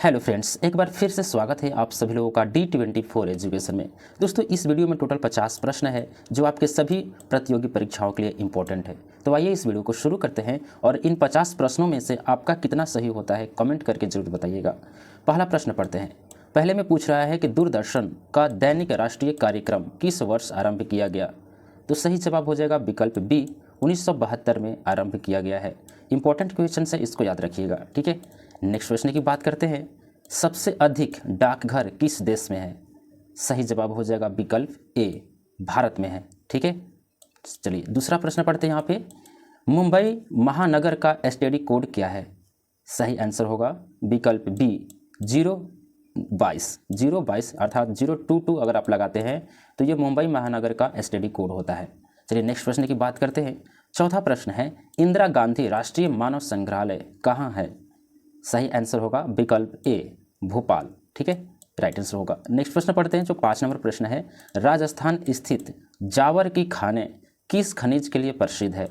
Hello friends, एक बार फिर से स्वागत है आप सभी लोगों का D24 एजुकेशन में। दोस्तों, इस वीडियो में टोटल 50 प्रश्न है जो आपके सभी प्रतियोगी परीक्षाओं के लिए इंपॉर्टेंट है। तो आइए इस वीडियो को शुरू करते हैं और इन 50 प्रश्नों में से आपका कितना सही होता है कमेंट करके जरूर बताइएगा। पहला प्रश्न पढ़ते हैं। पहले में पूछ रहा है कि दूरदर्शन का दैनिक राष्ट्रीय कार्यक्रम किस वर्ष आरंभ किया गया। तो सही जवाब हो जाएगा विकल्प बी, 1972 में आरंभ किया गया है। इंपॉर्टेंट क्वेश्चन है, इसको याद रखिएगा। ठीक है, नेक्स्ट प्रश्न की बात करते हैं। सबसे अधिक डाकघर किस देश में है। सही जवाब हो जाएगा विकल्प ए, भारत में है। ठीक है, चलिए दूसरा प्रश्न पढ़ते हैं। यहाँ पे मुंबई महानगर का एसटीडी कोड क्या है। सही आंसर होगा विकल्प बी, 022 अर्थात 022 अगर आप लगाते हैं तो ये मुंबई महानगर का एसटीडी कोड होता है। चलिए नेक्स्ट प्रश्न की बात करते हैं। चौथा प्रश्न है, इंदिरा गांधी राष्ट्रीय मानव संग्रहालय कहाँ है। सही आंसर होगा विकल्प ए, भोपाल। ठीक है, राइट आंसर होगा। नेक्स्ट प्रश्न पढ़ते हैं जो 5 नंबर प्रश्न है। राजस्थान स्थित जावर की खानें किस खनिज के लिए प्रसिद्ध है।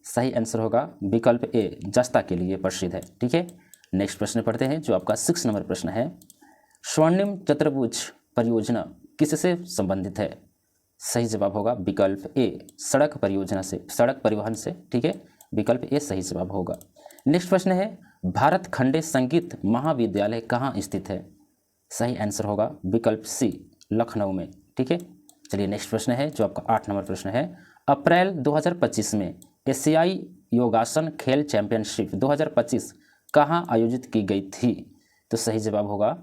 सही आंसर होगा विकल्प ए, जस्ता के लिए प्रसिद्ध है। ठीक है, नेक्स्ट प्रश्न पढ़ते हैं जो आपका 6 नंबर प्रश्न है। स्वर्णिम चतुर्भुज परियोजना किससे संबंधित है। सही जवाब होगा विकल्प ए, सड़क परियोजना से, सड़क परिवहन से। ठीक है, विकल्प ए सही जवाब होगा। नेक्स्ट प्रश्न है, भारत खंडे संगीत महाविद्यालय कहाँ स्थित है। सही आंसर होगा विकल्प सी, लखनऊ में। ठीक है, चलिए नेक्स्ट प्रश्न है जो आपका 8 नंबर प्रश्न है। अप्रैल 2025 में एशियाई योगासन खेल चैंपियनशिप 2025 कहाँ आयोजित की गई थी। तो सही जवाब होगा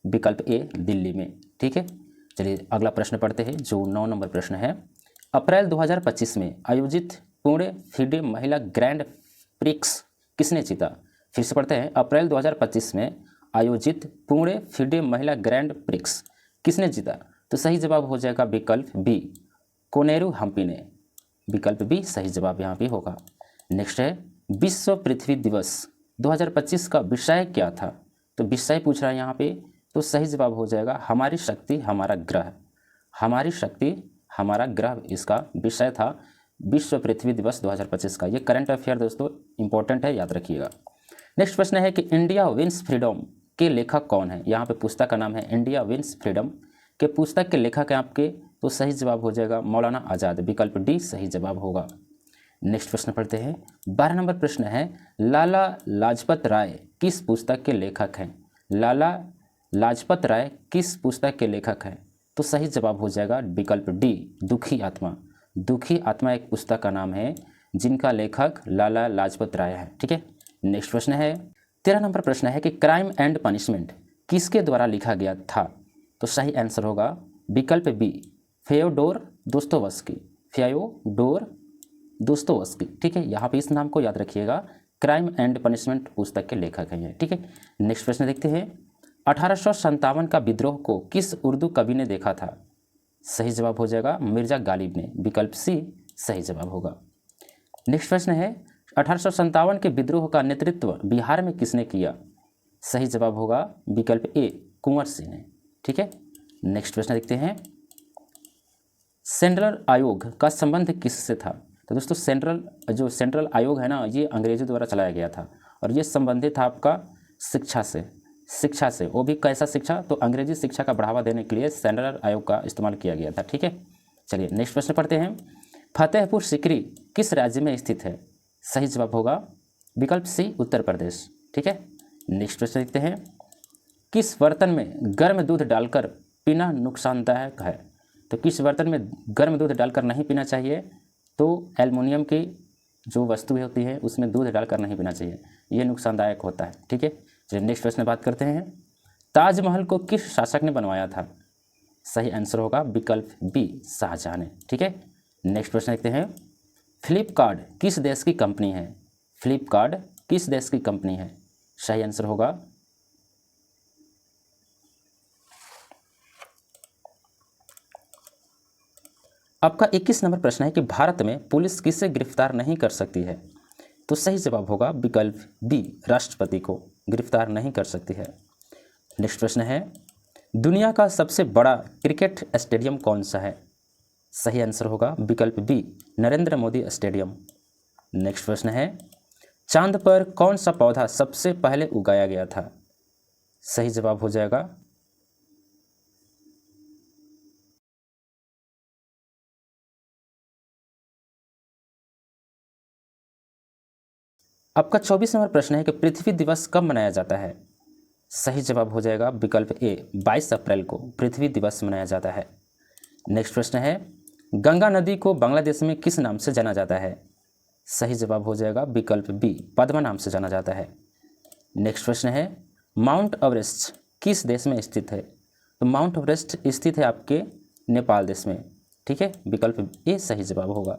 विकल्प ए, दिल्ली में। ठीक है, चलिए अगला प्रश्न पढ़ते हैं जो 9 नंबर प्रश्न है। अप्रैल 2025 में आयोजित पुणे फिडे महिला ग्रैंड प्रिक्स किसने जीता। फिर से पढ़ते हैं। अप्रैल 2025 में आयोजित पुणे फिडे महिला ग्रैंड प्रिक्स किसने जीता। तो सही जवाब हो जाएगा विकल्प बी, कोनेरू हम्पी ने। विकल्प बी सही जवाब यहाँ पे होगा। नेक्स्ट है, विश्व पृथ्वी दिवस 2025 का विषय क्या था। तो विषय पूछ रहा है यहाँ पे, तो सही जवाब हो जाएगा हमारी शक्ति हमारा ग्रह। हमारी शक्ति हमारा ग्रह इसका विषय था विश्व पृथ्वी दिवस 2025 का। ये करंट अफेयर दोस्तों इंपॉर्टेंट है, याद रखिएगा। नेक्स्ट प्रश्न है कि इंडिया विंस फ्रीडम के लेखक कौन है। यहाँ पे पुस्तक का नाम है इंडिया विंस फ्रीडम के पुस्तक के लेखक हैं आपके। तो सही जवाब हो जाएगा मौलाना आज़ाद। विकल्प डी सही जवाब होगा। नेक्स्ट प्रश्न पढ़ते हैं। 12 नंबर प्रश्न है, लाला लाजपत राय किस पुस्तक के लेखक हैं। लाला लाजपत राय किस पुस्तक के लेखक हैं। तो सही जवाब हो जाएगा विकल्प डी, दुखी आत्मा। दुखी आत्मा एक पुस्तक का नाम है जिनका लेखक लाला लाजपत राय है। ठीक है, नेक्स्ट प्रश्न है। 13 नंबर प्रश्न है कि क्राइम एंड पनिशमेंट किसके द्वारा लिखा गया था। तो सही आंसर होगा विकल्प B, Fyodor Dostoevsky. Fyodor Dostoevsky. ठीक है, यहाँ पे इस नाम को याद रखिएगा। क्राइम एंड पनिशमेंट पुस्तक के लेखक हैं ये। ठीक है, नेक्स्ट प्रश्न देखते हैं। 1857 का विद्रोह को किस उर्दू कवि ने देखा था। सही जवाब हो जाएगा मिर्जा गालिब ने। विकल्प सी सही जवाब होगा। नेक्स्ट प्रश्न है, 1857 के विद्रोह का नेतृत्व बिहार में किसने किया। सही जवाब होगा विकल्प ए, कुंवर सिंह ने। ठीक है, नेक्स्ट प्रश्न देखते हैं। सेंट्रल आयोग का संबंध किससे था। तो दोस्तों सेंट्रल आयोग है ना, ये अंग्रेजों द्वारा चलाया गया था और ये संबंधित था आपका शिक्षा से। वो भी कैसा शिक्षा, तो अंग्रेजी शिक्षा का बढ़ावा देने के लिए सेंट्रल आयोग का इस्तेमाल किया गया था। ठीक है, चलिए नेक्स्ट प्रश्न पढ़ते हैं। फतेहपुर सीकरी किस राज्य में स्थित है। सही जवाब होगा विकल्प सी, उत्तर प्रदेश। ठीक है, नेक्स्ट प्रश्न देखते हैं। किस बर्तन में गर्म दूध डालकर पीना नुकसानदायक है। तो किस बर्तन में गर्म दूध डालकर नहीं पीना चाहिए। तो एल्युमिनियम की जो वस्तु होती है उसमें दूध डालकर नहीं पीना चाहिए, ये नुकसानदायक होता है। ठीक है, चलिए नेक्स्ट प्रश्न बात करते हैं। ताजमहल को किस शासक ने बनवाया था। सही आंसर होगा विकल्प बी, शाहजहां ने। ठीक है, नेक्स्ट प्रश्न देखते हैं। फ्लिपकार्ट किस देश की कंपनी है। फ्लिपकार्ट किस देश की कंपनी है। सही आंसर होगा आपका 21 नंबर प्रश्न है कि भारत में पुलिस किसे गिरफ्तार नहीं कर सकती है। तो सही जवाब होगा विकल्प बी, राष्ट्रपति को गिरफ्तार नहीं कर सकती है। नेक्स्ट प्रश्न है, दुनिया का सबसे बड़ा क्रिकेट स्टेडियम कौन सा है। सही आंसर होगा विकल्प B, Narendra Modi stadium. Next प्रश्न है, चांद पर कौन सा पौधा सबसे पहले उगाया गया था। सही जवाब हो जाएगा आपका 24 नंबर प्रश्न है कि पृथ्वी दिवस कब मनाया जाता है। सही जवाब हो जाएगा विकल्प ए 22 अप्रैल को पृथ्वी दिवस मनाया जाता है। नेक्स्ट प्रश्न है गंगा नदी को बांग्लादेश में किस नाम से जाना जाता है। सही जवाब हो जाएगा विकल्प बी पद्मा नाम से जाना जाता है। नेक्स्ट प्रश्न है माउंट एवरेस्ट किस देश में स्थित है। तो माउंट एवरेस्ट स्थित है आपके नेपाल देश में, ठीक है, विकल्प ए सही जवाब होगा।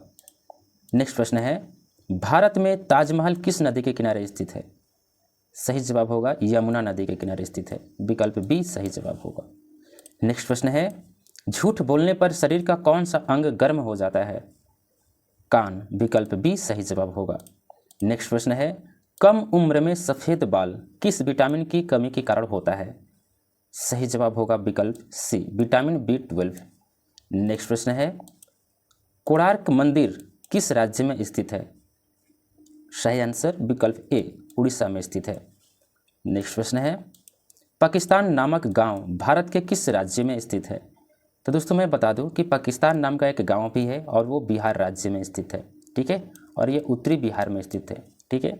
नेक्स्ट प्रश्न है भारत में ताजमहल किस नदी के किनारे स्थित है। सही जवाब होगा यमुना नदी के किनारे स्थित है, विकल्प बी सही जवाब होगा। नेक्स्ट प्रश्न है झूठ बोलने पर शरीर का कौन सा अंग गर्म हो जाता है। कान, विकल्प बी सही जवाब होगा। नेक्स्ट प्रश्न है कम उम्र में सफ़ेद बाल किस विटामिन की कमी के कारण होता है। सही जवाब होगा विकल्प सी विटामिन B12। नेक्स्ट प्रश्न है कोणार्क मंदिर किस राज्य में स्थित है। सही आंसर विकल्प ए उड़ीसा में स्थित है। नेक्स्ट प्रश्न है पाकिस्तान नामक गांव भारत के किस राज्य में स्थित है। तो दोस्तों मैं बता दूं कि पाकिस्तान नाम का एक गांव भी है और वो बिहार राज्य में स्थित है, ठीक है, और ये उत्तरी बिहार में स्थित है, ठीक है।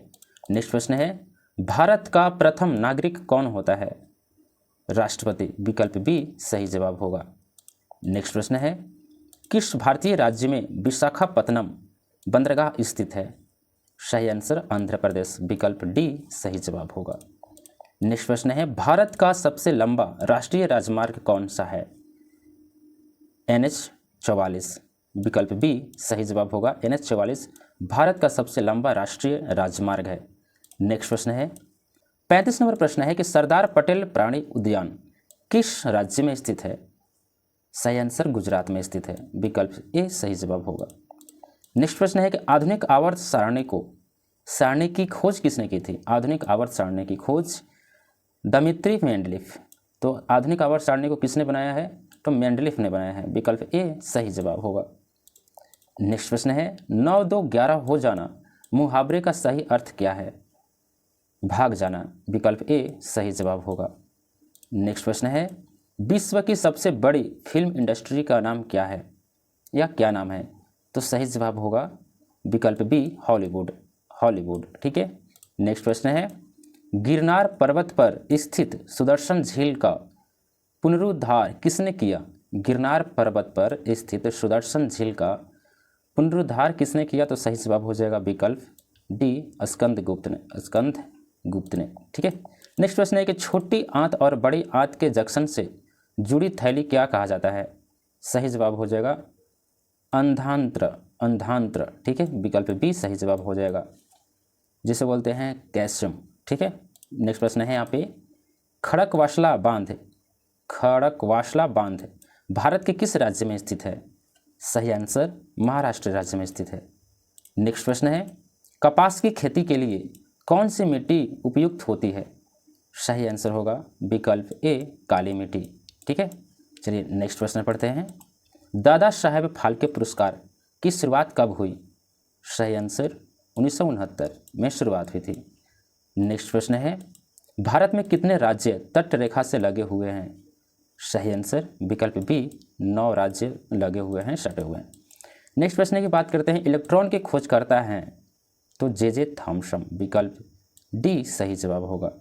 नेक्स्ट प्रश्न है भारत का प्रथम नागरिक कौन होता है। राष्ट्रपति, विकल्प बी सही जवाब होगा। नेक्स्ट प्रश्न है किस भारतीय राज्य में विशाखापत्तनम बंदरगाह स्थित है। सही आंसर आंध्र प्रदेश, विकल्प डी सही जवाब होगा। नेक्स्ट प्रश्न है भारत का सबसे लंबा राष्ट्रीय राजमार्ग कौन सा है। NH-44, विकल्प बी सही जवाब होगा। NH-44 भारत का सबसे लंबा राष्ट्रीय राजमार्ग है। नेक्स्ट प्रश्न है 35 नंबर प्रश्न है कि सरदार पटेल प्राणी उद्यान किस राज्य में स्थित है। सही आंसर गुजरात में स्थित है, विकल्प ए सही जवाब होगा। नेक्स्ट प्रश्न है कि आधुनिक आवर्त सारणी की खोज किसने की थी। आधुनिक आवर्त सारणी की खोज दमित्री मेंडलीफ। तो आधुनिक आवर्त सारणी को किसने बनाया है, तो मेंडलीफ ने बनाया है, विकल्प ए सही जवाब होगा। नेक्स्ट प्रश्न है 9 2 11 हो जाना मुहावरे का सही अर्थ क्या है। भाग जाना, विकल्प ए सही जवाब होगा। नेक्स्ट प्रश्न है विश्व की सबसे बड़ी फिल्म इंडस्ट्री का नाम क्या है या क्या नाम है। तो सही जवाब होगा विकल्प बी हॉलीवुड, ठीक है। नेक्स्ट प्रश्न है गिरनार पर्वत पर स्थित सुदर्शन झील का पुनरुद्धार किसने किया। गिरनार पर्वत पर स्थित सुदर्शन झील का पुनरुद्धार किसने किया। तो सही जवाब हो जाएगा विकल्प डी स्कंदगुप्त ने, ठीक है। नेक्स्ट प्रश्न है कि छोटी आंत और बड़ी आंत के जंक्शन से जुड़ी थैली क्या कहा जाता है। सही जवाब हो जाएगा अंधांत्र, ठीक है, विकल्प बी सही जवाब हो जाएगा, जिसे बोलते हैं कैल्शियम, ठीक है। नेक्स्ट प्रश्न है यहाँ पे खड़कवासला बांध भारत के किस राज्य में स्थित है। सही आंसर महाराष्ट्र राज्य में स्थित है। नेक्स्ट प्रश्न है कपास की खेती के लिए कौन सी मिट्टी उपयुक्त होती है। सही आंसर होगा विकल्प ए काली मिट्टी, ठीक है। चलिए नेक्स्ट प्रश्न पढ़ते हैं दादा साहेब फाल्के पुरस्कार की शुरुआत कब हुई। सही आंसर 1969 में शुरुआत हुई थी। नेक्स्ट प्रश्न है भारत में कितने राज्य तट रेखा से लगे हुए हैं। सही आंसर विकल्प बी 9 राज्य लगे हुए हैं, सटे हुए हैं। नेक्स्ट प्रश्न की बात करते हैं इलेक्ट्रॉन के खोजकर्ता हैं। तो जे थॉमसन, विकल्प डी सही जवाब होगा।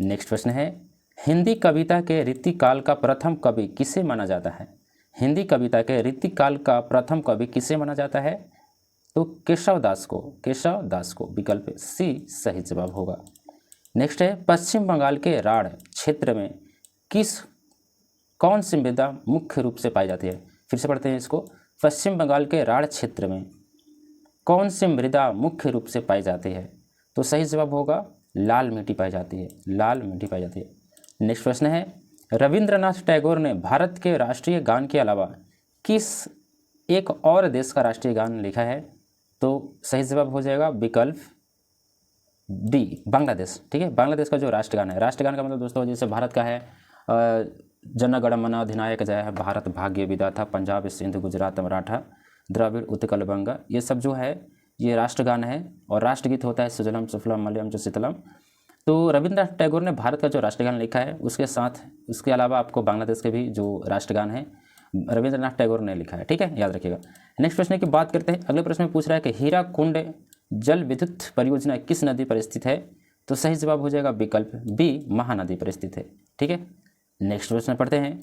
नेक्स्ट प्रश्न है हिंदी कविता के ऋतुकाल का प्रथम कवि किसे माना जाता है। हिंदी कविता के ऋतुकाल का प्रथम कवि किसे माना जाता है। तो केशव दास को, विकल्प सी सही जवाब होगा। नेक्स्ट है पश्चिम बंगाल के राढ़ क्षेत्र में कौन सी मृदा मुख्य रूप से पाई जाती है। फिर से पढ़ते हैं इसको, पश्चिम बंगाल के राढ़ क्षेत्र में कौन सी मृदा मुख्य रूप से पाई जाती है। तो सही जवाब होगा लाल मिट्टी पाई जाती है। नेक्स्ट प्रश्न है रविंद्रनाथ टैगोर ने भारत के राष्ट्रीय गान के अलावा किस एक और देश का राष्ट्रीय गान लिखा है। तो सही जवाब हो जाएगा विकल्प डी बांग्लादेश, ठीक है। बांग्लादेश का जो राष्ट्रगान है, राष्ट्रगान का मतलब दोस्तों जैसे भारत का है जन गण मन अधिनायक जय है, भारत भाग्य विधाता, पंजाब सिंध गुजरात मराठा, द्रविड़ उत्कल बंग, ये सब जो है ये राष्ट्रगान है। और राष्ट्रगीत होता है सुजलम सुफलम मलयम जो शीतलम। तो रविंद्रनाथ टैगोर ने भारत का जो राष्ट्रगान लिखा है उसके साथ उसके अलावा आपको बांग्लादेश के भी जो राष्ट्रगान है रविंद्रनाथ टैगोर ने लिखा है, ठीक है, याद रखिएगा। नेक्स्ट प्रश्न की बात करते हैं। अगले प्रश्न में पूछ रहा है कि हीराकुंड जल विद्युत परियोजना किस नदी पर स्थित है? तो सही जवाब हो जाएगा विकल्प बी, महानदी पर स्थित है, ठीक है। नेक्स्ट प्रश्न पढ़ते हैं।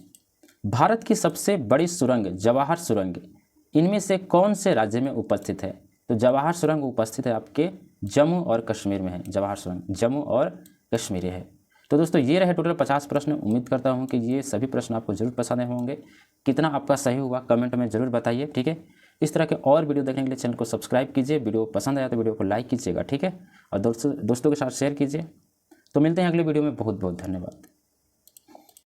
भारत की सबसे बड़ी सुरंग जवाहर सुरंग इनमें से कौन से राज्य में उपस्थित है? तो जवाहर सुरंग उपस्थित है आपके जम्मू और कश्मीर में है। जवाहर सुरंग जम्मू और कश्मीर है। तो दोस्तों ये रहे टोटल 50 प्रश्न। उम्मीद करता हूँ कि ये सभी प्रश्न आपको जरूर पसंद आए होंगे। कितना आपका सही हुआ कमेंट में ज़रूर बताइए, ठीक है। इस तरह के और वीडियो देखने के लिए चैनल को सब्सक्राइब कीजिए। वीडियो पसंद आया तो वीडियो को लाइक कीजिएगा, ठीक है, और दोस्तों के साथ शेयर कीजिए। तो मिलते हैं अगले वीडियो में। बहुत बहुत धन्यवाद।